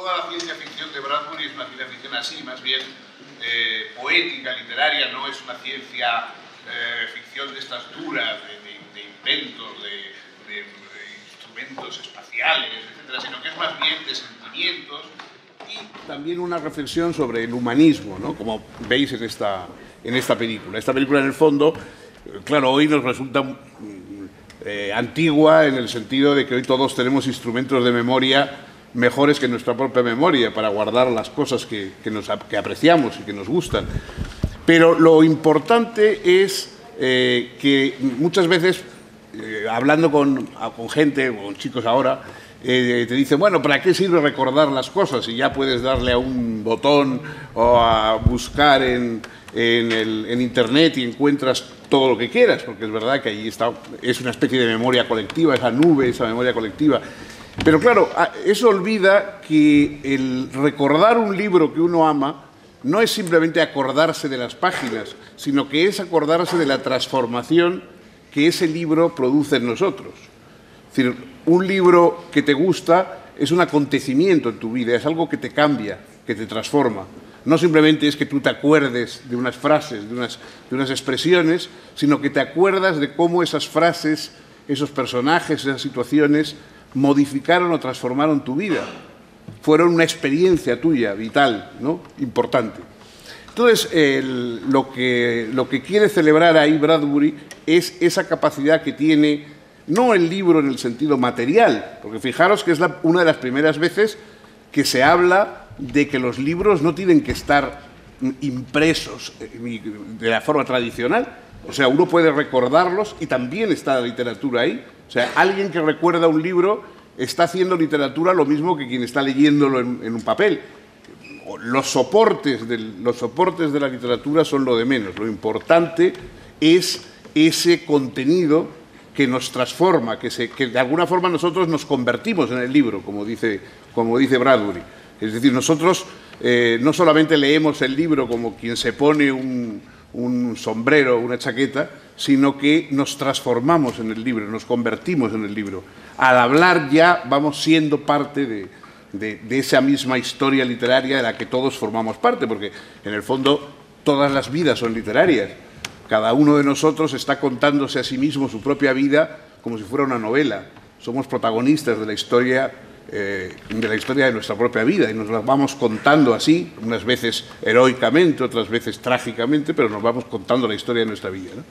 toda la ciencia ficción de Bradbury es una ciencia ficción así, más bien poética, literaria, no es una ciencia ficción de estas duras, de inventos, de instrumentos espaciales, etcétera, sino que es más bien de sentimientos y también una reflexión sobre el humanismo, ¿no? Como veis en esta película. Esta película, en el fondo, claro, hoy nos resulta antigua en el sentido de que hoy todos tenemos instrumentos de memoria mejores que nuestra propia memoria para guardar las cosas que apreciamos y que nos gustan. Pero lo importante es que muchas veces, hablando con gente, con chicos ahora, te dicen, bueno, ¿para qué sirve recordar las cosas? Si ya puedes darle a un botón o a buscar en Internet y encuentras todo lo que quieras, porque es verdad que ahí está, es una especie de memoria colectiva, esa nube, esa memoria colectiva. Pero claro, eso olvida que el recordar un libro que uno ama no es simplemente acordarse de las páginas, sino que es acordarse de la transformación que ese libro produce en nosotros. Es decir, un libro que te gusta es un acontecimiento en tu vida, es algo que te cambia, que te transforma. No simplemente es que tú te acuerdes de unas frases, de unas expresiones, sino que te acuerdas de cómo esas frases, esos personajes, esas situaciones modificaron o transformaron tu vida. Fueron una experiencia tuya, vital, ¿no? Importante. Entonces, lo que quiere celebrar ahí Bradbury es esa capacidad que tiene, no el libro en el sentido material, porque fijaros que es una de las primeras veces que se habla de que los libros no tienen que estar impresos de la forma tradicional. O sea, uno puede recordarlos y también está la literatura ahí. O sea, alguien que recuerda un libro está haciendo literatura lo mismo que quien está leyéndolo en un papel. Los soportes de la literatura son lo de menos. Lo importante es ese contenido que nos transforma, que de alguna forma nosotros nos convertimos en el libro, como dice Bradbury. Es decir, nosotros no solamente leemos el libro como quien se pone un sombrero, una chaqueta, sino que nos transformamos en el libro, nos convertimos en el libro. Al hablar ya vamos siendo parte de esa misma historia literaria de la que todos formamos parte, porque en el fondo todas las vidas son literarias. Cada uno de nosotros está contándose a sí mismo su propia vida como si fuera una novela. Somos protagonistas de la historia de nuestra propia vida y nos la vamos contando así, unas veces heroicamente, otras veces trágicamente, pero nos vamos contando la historia de nuestra vida, ¿no?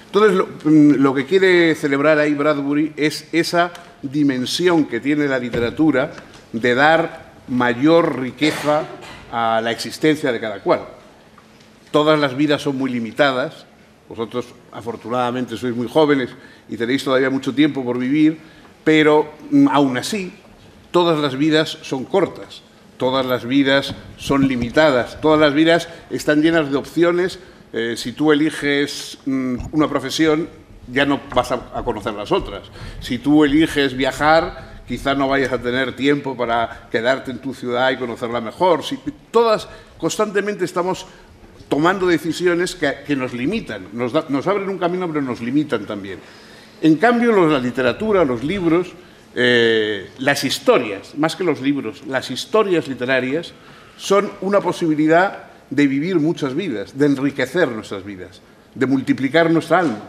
Entonces, lo que quiere celebrar ahí Bradbury es esa dimensión que tiene la literatura de dar mayor riqueza a la existencia de cada cual. Todas las vidas son muy limitadas. Vosotros, afortunadamente, sois muy jóvenes y tenéis todavía mucho tiempo por vivir, pero aún así, todas las vidas son cortas, todas las vidas son limitadas, todas las vidas están llenas de opciones. Si tú eliges una profesión, ya no vas a conocer las otras. Si tú eliges viajar, quizá no vayas a tener tiempo para quedarte en tu ciudad y conocerla mejor. Todas constantemente estamos tomando decisiones que nos limitan, nos abren un camino, pero nos limitan también. En cambio, la literatura, los libros, las historias, más que los libros, las historias literarias son una posibilidad de vivir muchas vidas, de enriquecer nuestras vidas, de multiplicar nuestra alma.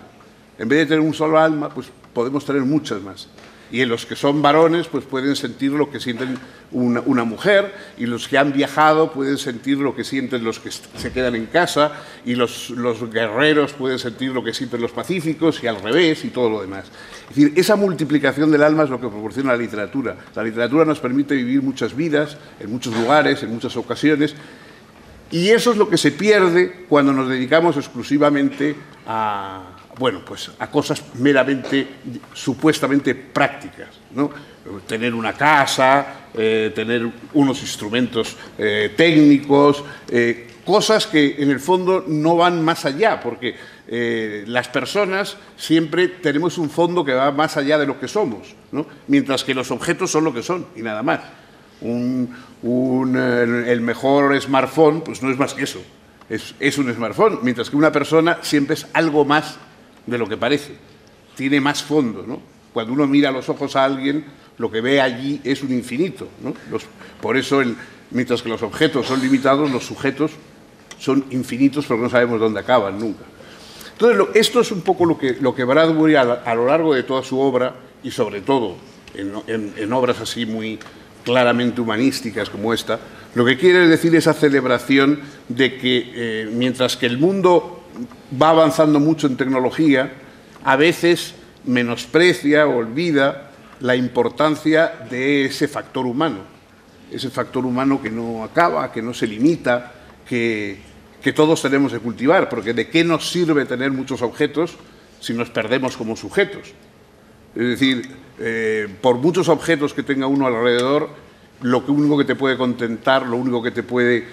En vez de tener un solo alma, pues podemos tener muchas más. Y en los que son varones, pues pueden sentir lo que sienten una mujer, y los que han viajado pueden sentir lo que sienten los que se quedan en casa, y los guerreros pueden sentir lo que sienten los pacíficos, y al revés, y todo lo demás. Es decir, esa multiplicación del alma es lo que proporciona la literatura. La literatura nos permite vivir muchas vidas, en muchos lugares, en muchas ocasiones, y eso es lo que se pierde cuando nos dedicamos exclusivamente a cosas meramente, supuestamente prácticas, ¿no? Tener una casa, tener unos instrumentos técnicos, cosas que en el fondo no van más allá, porque las personas siempre tenemos un fondo que va más allá de lo que somos, ¿no? Mientras que los objetos son lo que son y nada más. El mejor smartphone pues no es más que eso, es un smartphone, mientras que una persona siempre es algo más de lo que parece, tiene más fondo, ¿no? cuando uno mira a los ojos a alguien, lo que ve allí es un infinito, ¿no? Por eso, mientras que los objetos son limitados, los sujetos son infinitos, pero no sabemos dónde acaban nunca. Entonces, esto es un poco lo que Bradbury, a lo largo de toda su obra, y sobre todo en obras así muy claramente humanísticas como esta, lo que quiere decir esa celebración de que mientras que el mundo va avanzando mucho en tecnología, a veces menosprecia o olvida la importancia de ese factor humano que no acaba, que no se limita, que todos tenemos que cultivar, porque ¿de qué nos sirve tener muchos objetos si nos perdemos como sujetos? Es decir, por muchos objetos que tenga uno alrededor, lo único que te puede contentar, lo único que te puede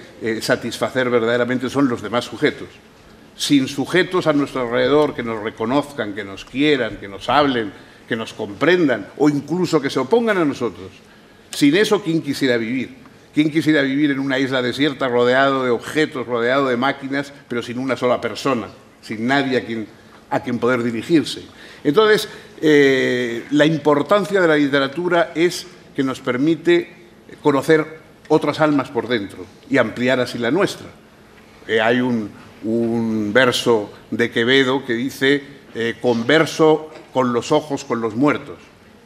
satisfacer verdaderamente son los demás sujetos. Sin sujetos a nuestro alrededor que nos reconozcan, que nos quieran, que nos hablen, que nos comprendan o incluso que se opongan a nosotros, sin eso, ¿quién quisiera vivir? ¿Quién quisiera vivir en una isla desierta rodeado de objetos, rodeado de máquinas, pero sin una sola persona, sin nadie a quien poder dirigirse? Entonces, la importancia de la literatura es que nos permite conocer otras almas por dentro y ampliar así la nuestra. Hay un verso de Quevedo que dice converso con los ojos con los muertos.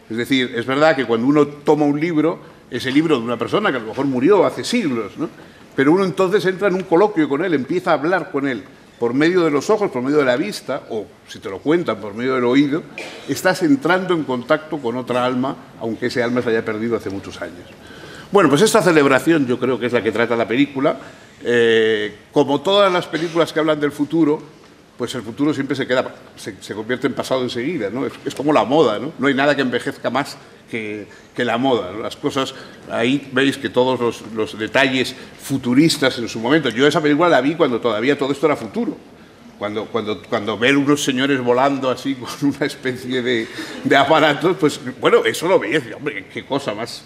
Es decir, es verdad que cuando uno toma un libro, es el libro de una persona que a lo mejor murió hace siglos, ¿no? Pero uno entonces entra en un coloquio con él, empieza a hablar con él por medio de los ojos, por medio de la vista, o si te lo cuentan, por medio del oído, estás entrando en contacto con otra alma, aunque ese alma se haya perdido hace muchos años. Bueno, pues esta celebración yo creo que es la que trata la película. Como todas las películas que hablan del futuro, pues el futuro siempre se convierte en pasado enseguida, ¿no? Es como la moda, ¿no? No hay nada que envejezca más que la moda, ¿no? Las cosas, ahí veis que todos los detalles futuristas en su momento. Yo esa película la vi cuando todavía todo esto era futuro. Cuando ver unos señores volando así con una especie de aparatos, pues bueno, eso lo veía y decía, hombre, qué cosa más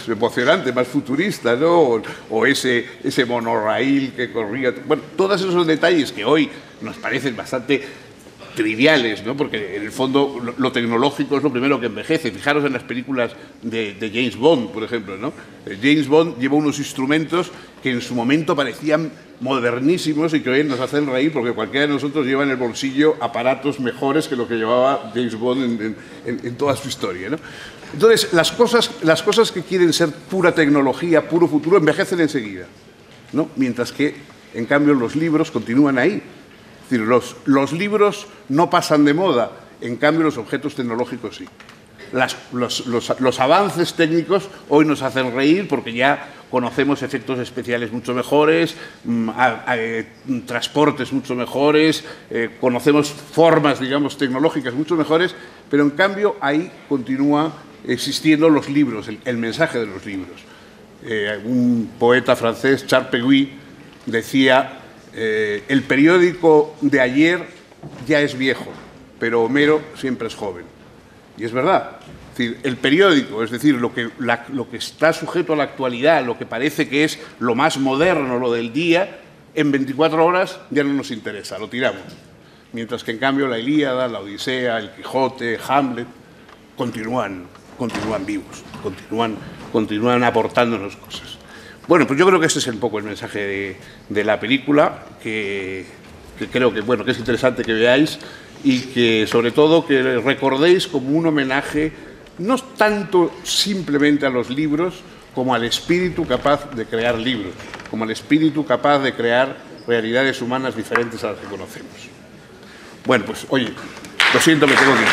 emocionante, más futurista, ¿no? O ese monorraíl que corría. Bueno, todos esos detalles que hoy nos parecen bastante triviales, ¿no? Porque en el fondo lo tecnológico es lo primero que envejece. Fijaros en las películas de James Bond, por ejemplo, ¿no? James Bond lleva unos instrumentos que en su momento parecían modernísimos y que hoy nos hacen reír porque cualquiera de nosotros lleva en el bolsillo aparatos mejores que lo que llevaba James Bond en toda su historia, ¿no? Entonces, las cosas que quieren ser pura tecnología, puro futuro, envejecen enseguida, ¿no? Mientras que, en cambio, los libros continúan ahí. Es decir, los libros no pasan de moda, en cambio, los objetos tecnológicos sí. Los avances técnicos hoy nos hacen reír porque ya conocemos efectos especiales mucho mejores, transportes mucho mejores, conocemos formas, digamos, tecnológicas mucho mejores, pero en cambio ahí continúa existiendo los libros, el mensaje de los libros. Un poeta francés, Charles Péguy, decía, el periódico de ayer ya es viejo, pero Homero siempre es joven. Y es verdad. Es decir, el periódico, es decir, lo que está sujeto a la actualidad, lo que parece que es lo más moderno, lo del día, en 24 horas ya no nos interesa, lo tiramos. Mientras que, en cambio, la Ilíada, la Odisea, el Quijote, Hamlet, continúan vivos, continúan aportándonos cosas. Bueno, pues yo creo que ese es un poco el mensaje de la película, que creo que, bueno, que es interesante que veáis y que, sobre todo, que recordéis como un homenaje no tanto simplemente a los libros, como al espíritu capaz de crear libros, como al espíritu capaz de crear realidades humanas diferentes a las que conocemos. Bueno, pues, oye, lo siento, me tengo que ir.